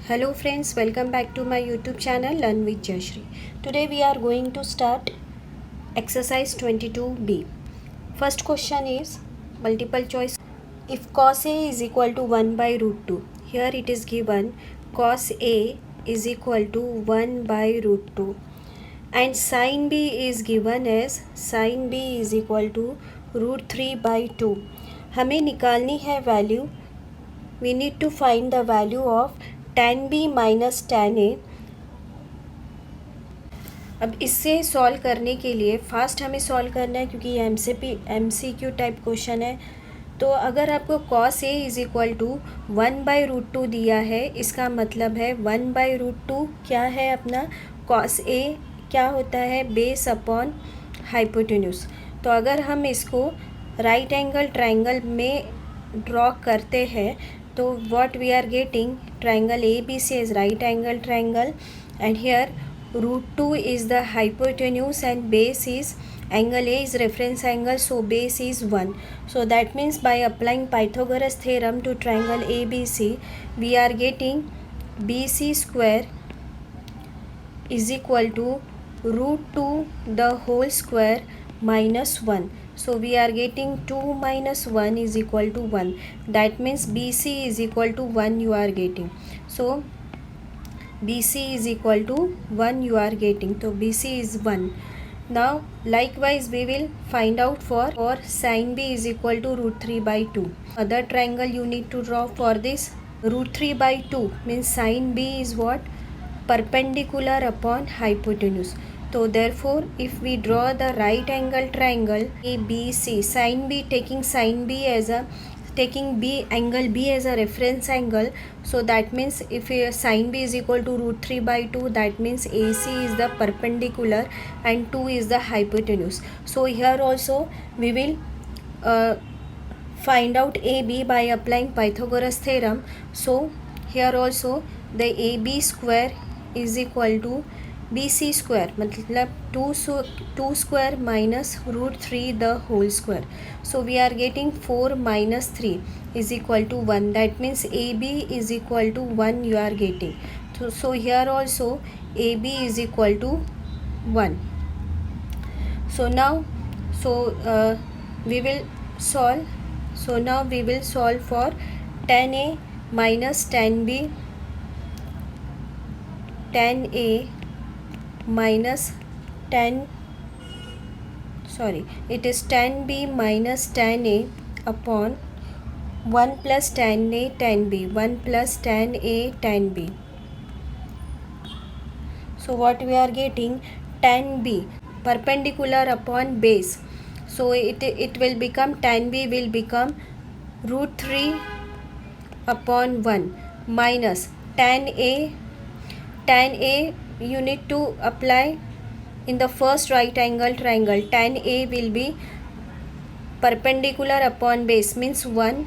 Hello friends, welcome back to my YouTube channel Learn with Jayashree. Today we are going to start exercise 22B. First question is multiple choice. If cos A is equal to 1 by root 2, here it is given cos A is equal to 1 by root 2 and sin B is given as sin B is equal to root 3 by 2. हमें निकालनी है value. We need to find the value of tan B minus tan A. अब इससे solve करने के लिए fast हमें solve करना है क्योंकि ये MCQ टाइप क्वेश्चन है. तो अगर आपको cos A is equal to 1 by root 2 दिया है, इसका मतलब है 1 बाई रूट 2 क्या है अपना cos A क्या होता है बेस अपॉन हाइपोटेन्यूज. तो अगर हम इसको राइट एंगल ट्रायंगल में ड्रॉ करते हैं तो what we are getting, triangle ABC is right angle triangle and here root 2 is the hypotenuse and base is angle A is reference angle, so base is 1. So that means by applying Pythagoras theorem to triangle ABC we are getting BC square is equal to root 2 the whole square minus 1. So we are getting 2 minus 1 is equal to 1. That means BC is equal to 1 you are getting. So BC is equal to 1 you are getting. So BC is 1. Now likewise we will find out for sin B is equal to root 3 by 2. Other triangle you need to draw for this. Root 3 by 2 means sin B is what? Perpendicular upon hypotenuse. So therefore if we draw the right angle triangle ABC, sin B taking angle B as a reference angle, so that means if sin B is equal to root 3 by 2, that means AC is the perpendicular and 2 is the hypotenuse. So here also we will find out AB by applying Pythagoras theorem. So here also the AB square is equal to BC square, मतलब 2 square minus root 3 the whole square. So we are getting 4 minus 3 is equal to 1. That means AB is equal to 1 you are getting. So here also AB is equal to 1. So now we will solve. So now we will solve for tan A minus tan B, tan A minus tan B minus tan A upon 1 plus tan A tan B, 1 plus tan A tan B. So what we are getting, tan B perpendicular upon base, so it will become tan B will become root 3 upon 1 minus tan A you need to apply in the first right angle triangle. Tan A will be perpendicular upon base means 1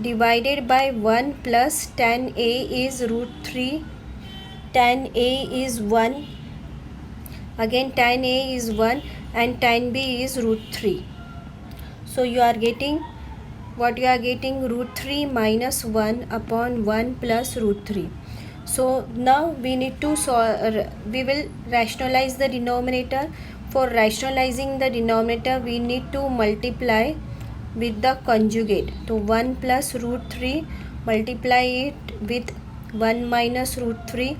divided by 1 plus tan A is root 3, tan A is 1, again tan A is 1 and tan B is root 3. So you are getting what you are getting, root 3 minus 1 upon 1 plus root 3. So now we need to we will rationalize the denominator. For rationalizing the denominator we need to multiply with the conjugate. So 1 plus root 3 multiply it with 1 minus root 3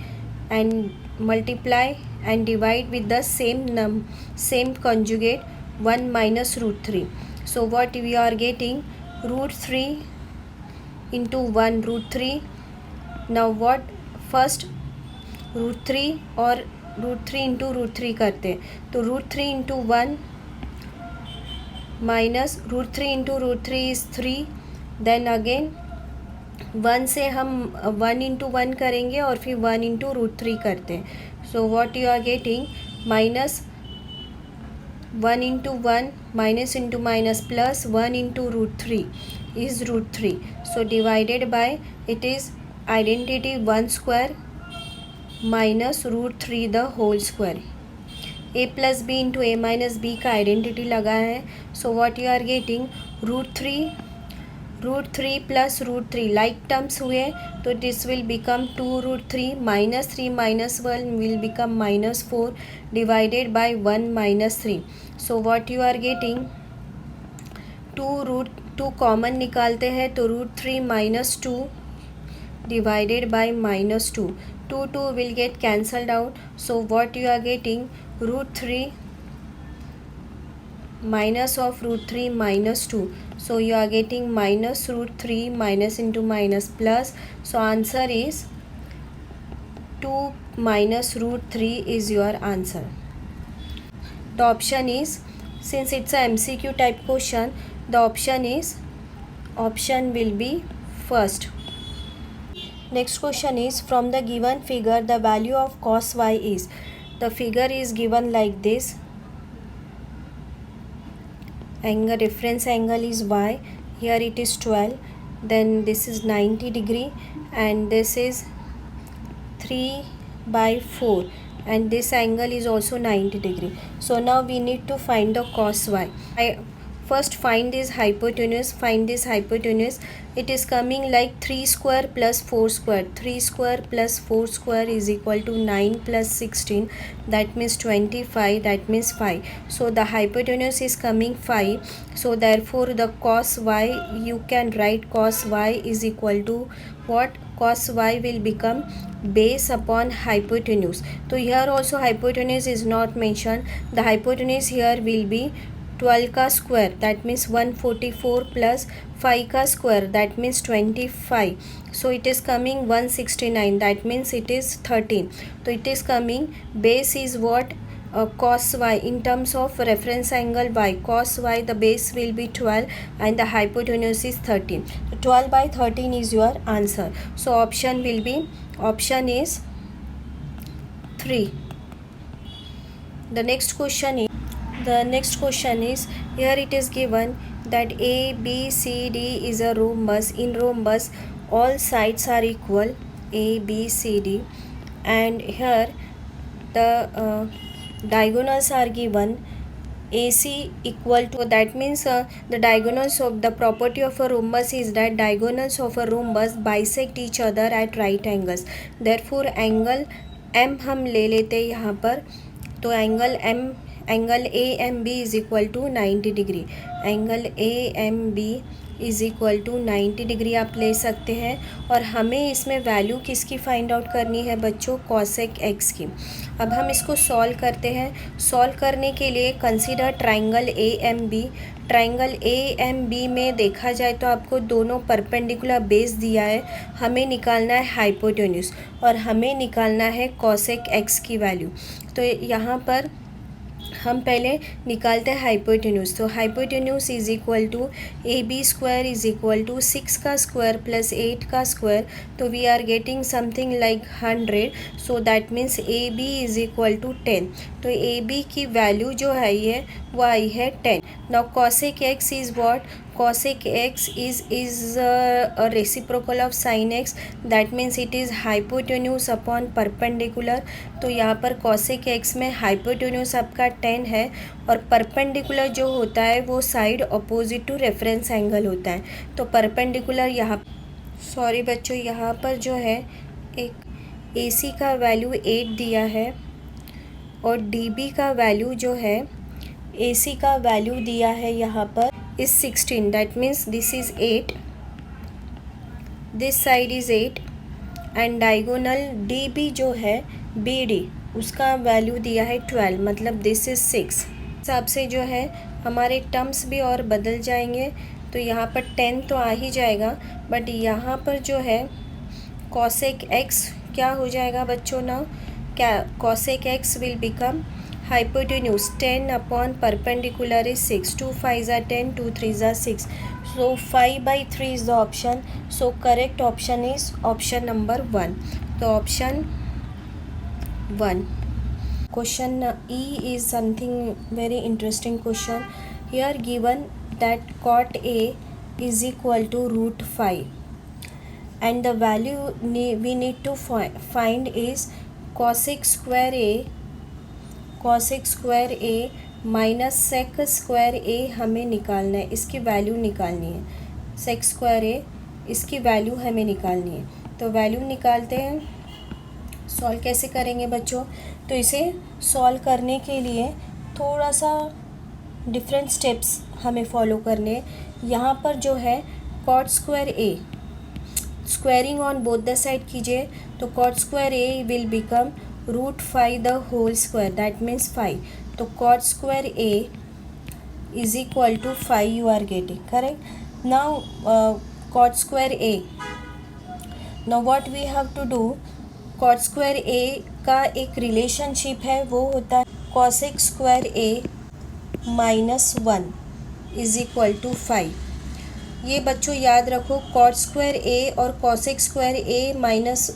and multiply and divide with the same conjugate 1 minus root 3. So what we are getting, root 3 into 1 root 3. Now what, first root 3 और root 3 into root 3 करते हैं. तो root 3 into 1 minus root 3 into root 3 is 3. Then again 1 से हम 1 into 1 करेंगे और फिर 1 into root 3 करते हैं. So what you are getting, minus 1 into 1 minus into minus plus 1 into root 3 is root 3. So divided by it is identity 1 square minus root 3 the whole square. A plus B into A minus B का identity लगा है. So what you are getting, root √3 plus √3 like terms हुए, तो this will become 2√3 -3 -1 will become -4 divided by 1 -3. So what you are getting, 2 common निकालते हैं तो √3 - 2 divided by -2. 2 will get cancelled out. So what you are getting, √3 minus of √3 minus 2. So you are getting minus √3 minus into minus plus. So answer is 2 minus √3 is your answer. The option is, since it's a MCQ type question, the option will be first. Next question is, from the given figure the value of cos y is. The figure is given like this. Reference angle is y. Here it is 12. Then this is 90 degree and this is 3/4 and this angle is also 90 degree. So now we need to find the cos y. First find this hypotenuse. It is coming like 3 square plus 4 square. 3 square plus 4 square is equal to 9 plus 16. That means 25. That means 5. So the hypotenuse is coming 5. So therefore the cos y, you can write cos y is equal to what? Cos y will become base upon hypotenuse. So here also hypotenuse is not mentioned. The hypotenuse here will be 12 का square, that means 144 plus 5 का square, that means 25. So it is coming 169, that means it is 13. So it is coming base is what? Cos y in terms of reference angle y. Cos y, the base will be 12 and the hypotenuse is 13. So 12/13 is your answer. So option is 3. The next question is, here it is given that A, B, C, D is a rhombus. In rhombus, all sides are equal, A, B, C, D, and here the diagonals are given. AC equal to, that means the diagonals of the property of a rhombus is that diagonals of a rhombus bisect each other at right angles. Therefore angle M हम ले लेते हैं यहाँ पर, तो angle AMB is equal to 90 degree. Angle AMB is equal to 90 degree आप ले सकते हैं. और हमें इसमें वैल्यू किसकी फाइंड आउट करनी है बच्चों? कॉसेक एक्स की. अब हम इसको सॉल्व करते हैं. सॉल्व करने के लिए consider triangle AMB. Triangle AMB में देखा जाए तो आपको दोनों परपेंडिकुलर बेस दिया है. हमें निकालना है हाइपोटेन्यूज और हमें निकालना है कॉसेक एक्स की वैल्यू. तो यहाँ पर हम पहले निकालते हैं हाइपोटेन्यूज. तो hypotenuse is equal to AB square is equal to 6 का स्क्वायर प्लस 8 का स्क्वायर. तो we are getting something like 100. So that means AB is equal to 10. तो AB की वैल्यू जो है ये वो आई है 10. Now cosec x is what? Cosec x is a reciprocal of sin x. That means it is hypotenuse upon perpendicular. तो यहाँ पर cosec x में hypotenuse आपका 10 है और perpendicular जो होता है वो side opposite to reference angle होता है. तो perpendicular यहाँ, सॉरी बच्चों, यहाँ पर जो है एक AC का वैल्यू 8 दिया है और DB का वैल्यू जो है, AC का वैल्यू दिया है यहाँ पर is 16. that means this is 8, this side is 8 and diagonal DB जो है BD उसका वैल्यू दिया है 12, मतलब this is 6. हिसाब से जो है हमारे टर्म्स भी और बदल जाएंगे. तो यहाँ पर 10 तो आ ही जाएगा, बट यहाँ पर जो है cosec x क्या हो जाएगा बच्चों? ना क्या cosec x will become hypotenuse 10 upon perpendicular is 6. 2 5s are 10, 2 3s are 6. So 5/3 is the option. So correct option is option number 1. So option 1. Question E is something very interesting question. Here given that cot A is equal to √5 and the value we need to find is cosec square A minus sec square A हमें निकालना है, इसकी value निकालनी है. सेक square ए, इसकी value हमें निकालनी है। तो वैल्यू निकालते हैं। सॉल्व कैसे करेंगे बच्चों? तो इसे सॉल्व करने के लिए थोड़ा सा डिफरेंट स्टेप्स हमें फॉलो करने। यहाँ पर जो है cot square A, squaring on both the side कीजिए, तो cot square A will become √5 the whole square, that means 5। तो cot square A is equal to 5 you are getting, correct. Now cot square A, now what we have to do, cot square A का एक relationship है, वो होता है cosec square A -1 is equal to 5। ये बच्चों याद रखो, कॉट स्क्वायर ए और कॉसेक स्क्वायर ए माइनस,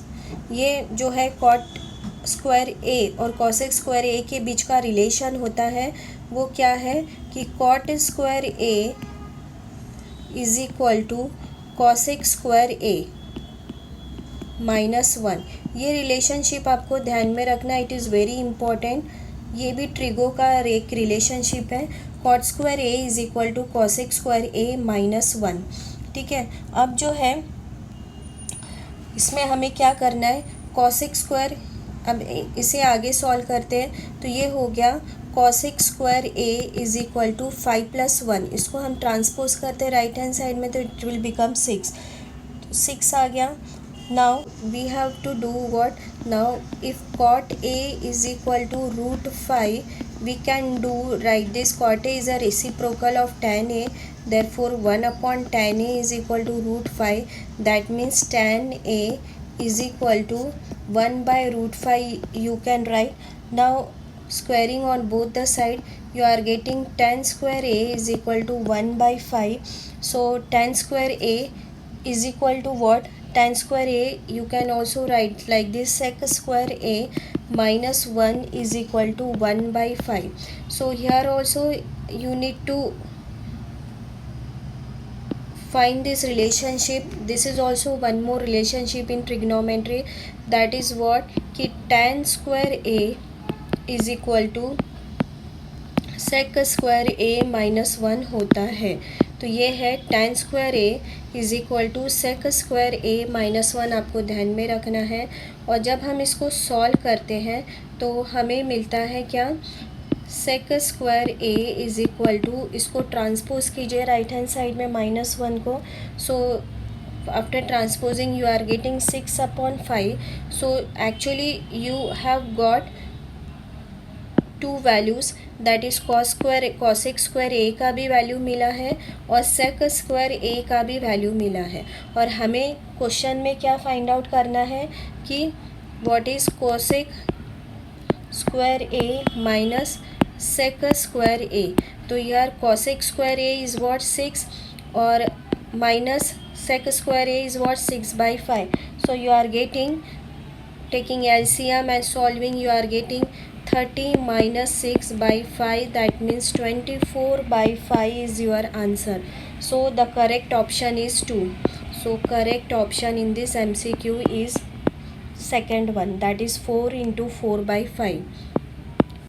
ये जो है कॉट स्क्वायर ए और कॉसेक स्क्वायर ए के बीच का रिलेशन होता है, वो क्या है कि cot square A is equal to cosec square A -1। ये रिलेशनशिप आपको ध्यान में रखना, इट इज़ वेरी इंपॉर्टेंट। ये भी ट्रिगो का एक रिलेशनशिप है, cot square A is equal to cosec square A -1। ठीक है, अब जो है इसमें हमें क्या करना है, कॉसेक स्क्वायर, अब इसे आगे सॉल्व करते हैं। तो ये हो गया cosec square A is equal to 5 + 1, इसको हम ट्रांसपोज करते हैं राइट हैंड साइड में, तो इट विल बिकम 6। 6 आ गया। Now we have to do what? Now if cot A is equal to √5, we can do write this cot A is a reciprocal of tan A, therefore 1/tan A is equal to √5, that means tan A is equal to 1/√5 you can write. Now squaring on both the side, you are getting tan square A is equal to 1/5. So tan square A is equal to what? Tan square A you can also write like this, sec square A -1 is equal to 1/5. So here also you need to find this relationship. This is also one more relationship in trigonometry, that is what कि tan square A is equal to sec square A -1 होता है। तो ये है tan square A is equal to sec square A -1, आपको ध्यान में रखना है। और जब हम इसको सॉल्व करते हैं तो हमें मिलता है क्या, sec square A is equal to, इसको ट्रांसपोज कीजिए राइट हैंड साइड में -1 को। So after transposing you are getting 6/5। So actually you have got two values, that is cosec square A का भी वैल्यू मिला है और सेक स्क्वायर ए का भी वैल्यू मिला है। और हमें क्वेश्चन में क्या फाइंड आउट करना है कि what is cosec square A minus sec square A. तो यार cosec square A is what 6 और minus sec square A is what 6/5। So you are getting, taking LCM and solving, you are getting 30 minus 6/5, that means 24/5 is your answer. So the correct option is 2. So correct option in this MCQ is second one, that is 4 into 4/5.